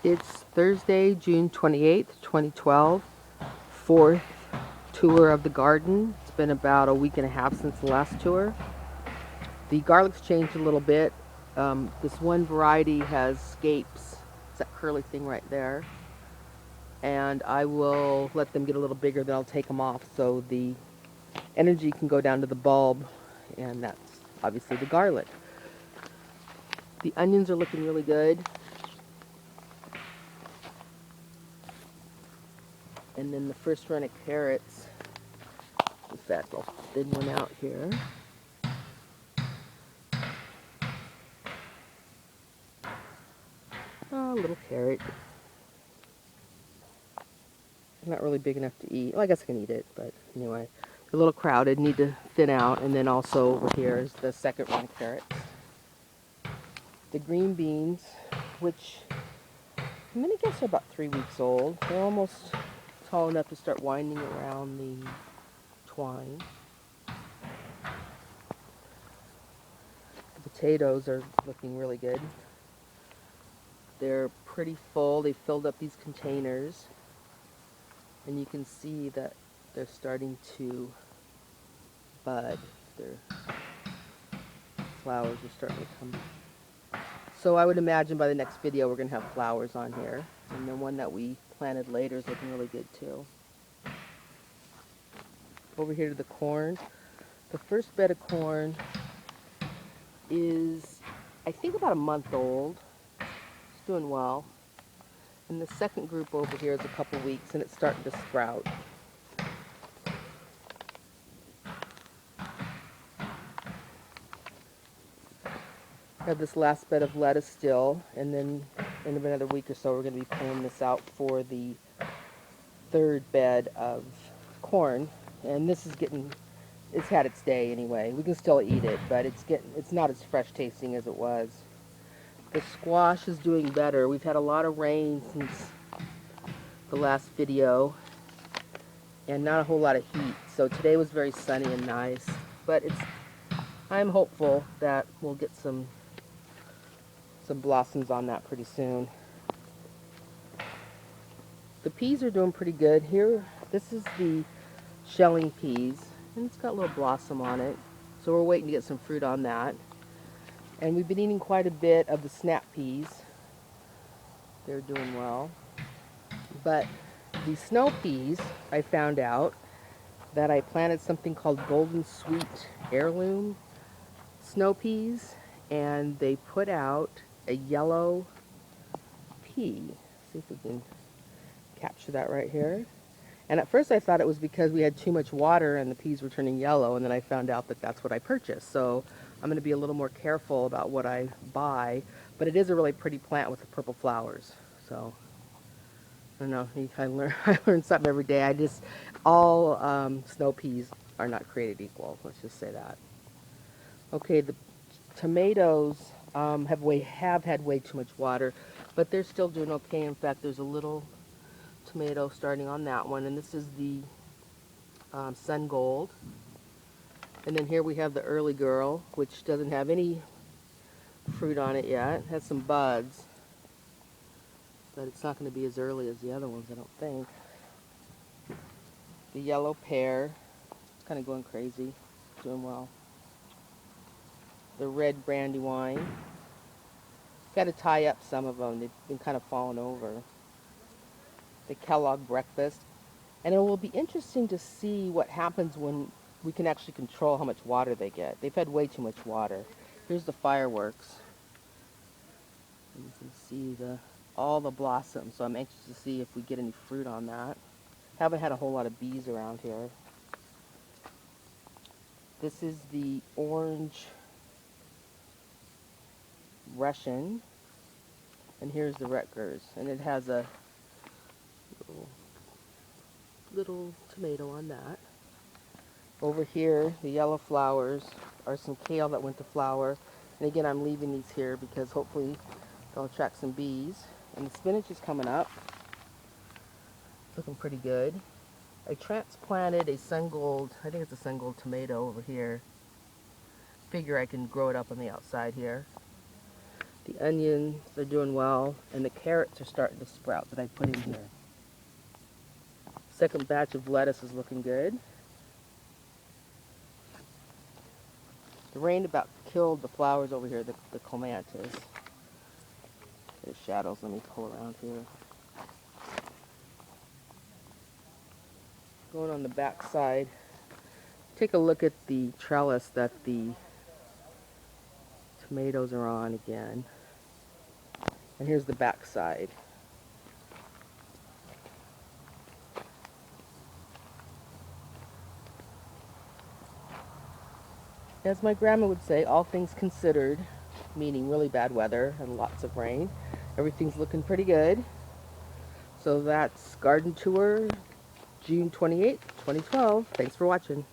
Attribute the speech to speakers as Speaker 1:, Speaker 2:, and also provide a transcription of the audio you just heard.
Speaker 1: It's Thursday, June 28th, 2012, fourth tour of the garden. It's been about a week and a half since the last tour. The garlic's changed a little bit. This one variety has scapes. It's that curly thing right there. And I will let them get a little bigger, then I'll take them off so the energy can go down to the bulb, and that's obviously the garlic. The onions are looking really good. And then the first run of carrots, in fact, I'll thin one out here. Oh, a little carrot. Not really big enough to eat. Well, I guess I can eat it, but anyway. A little crowded, need to thin out. And then also over here is the second run of carrots. The green beans, which I'm going to guess are about 3 weeks old. They're almost tall enough to start winding around the twine. The potatoes are looking really good. They're pretty full. They filled up these containers. And you can see that they're starting to bud. Their flowers are starting to come. So I would imagine by the next video we're going to have flowers on here. And the one that we planted later is looking really good too. Over here to the corn. The first bed of corn is, I think, about a month old. It's doing well. And the second group over here is a couple weeks and it's starting to sprout. I have this last bed of lettuce still, and then in another week or so we're going to be pulling this out for the third bed of corn. And this is getting, it's had its day anyway. We can still eat it, but it's not as fresh tasting as it was. The squash is doing better. We've had a lot of rain since the last video and not a whole lot of heat. So today was very sunny and nice, but I'm hopeful that we'll get some blossoms on that pretty soon. The peas are doing pretty good. Here, this is the shelling peas, and it's got a little blossom on it. So we're waiting to get some fruit on that. And we've been eating quite a bit of the snap peas. They're doing well. But the snow peas, I found out that I planted something called Golden Sweet Heirloom snow peas, and they put out a yellow pea. See if we can capture that right here. And at first I thought it was because we had too much water and the peas were turning yellow, and then I found out that that's what I purchased. So I'm going to be a little more careful about what I buy, but it is a really pretty plant with the purple flowers. So I don't know, I learn something every day. All snow peas are not created equal. Let's just say that. Okay, the tomatoes have had way too much water, but they're still doing okay. In fact, there's a little tomato starting on that one, and this is the Sun Gold. And then here we have the Early Girl, which doesn't have any fruit on it yet. It has some buds, but it's not going to be as early as the other ones, I don't think. The Yellow Pear, it's kind of going crazy, doing well. The Red Brandywine. Got to tie up some of them. They've been kind of falling over. The Kellogg Breakfast. And it will be interesting to see what happens when we can actually control how much water they get. They've had way too much water. Here's the Fireworks. And you can see all the blossoms, so I'm anxious to see if we get any fruit on that. Haven't had a whole lot of bees around here. This is the Orange Russian, and here's the Rutgers, and it has a little tomato on that. Over here, the yellow flowers are some kale that went to flower, and again I'm leaving these here because hopefully they'll attract some bees. And the spinach is coming up, looking pretty good. I transplanted a Sun Gold, I think it's a Sun Gold tomato over here. Figure I can grow it up on the outside here. The onions are doing well, and the carrots are starting to sprout that I put in here. Second batch of lettuce is looking good. The rain about killed the flowers over here, the clematis. There's shadows. Let me pull around here. Going on the back side, take a look at the trellis that the tomatoes are on again. And here's the back side. As my grandma would say, all things considered, meaning really bad weather and lots of rain, everything's looking pretty good. So that's Garden Tour, June 28th, 2012. Thanks for watching.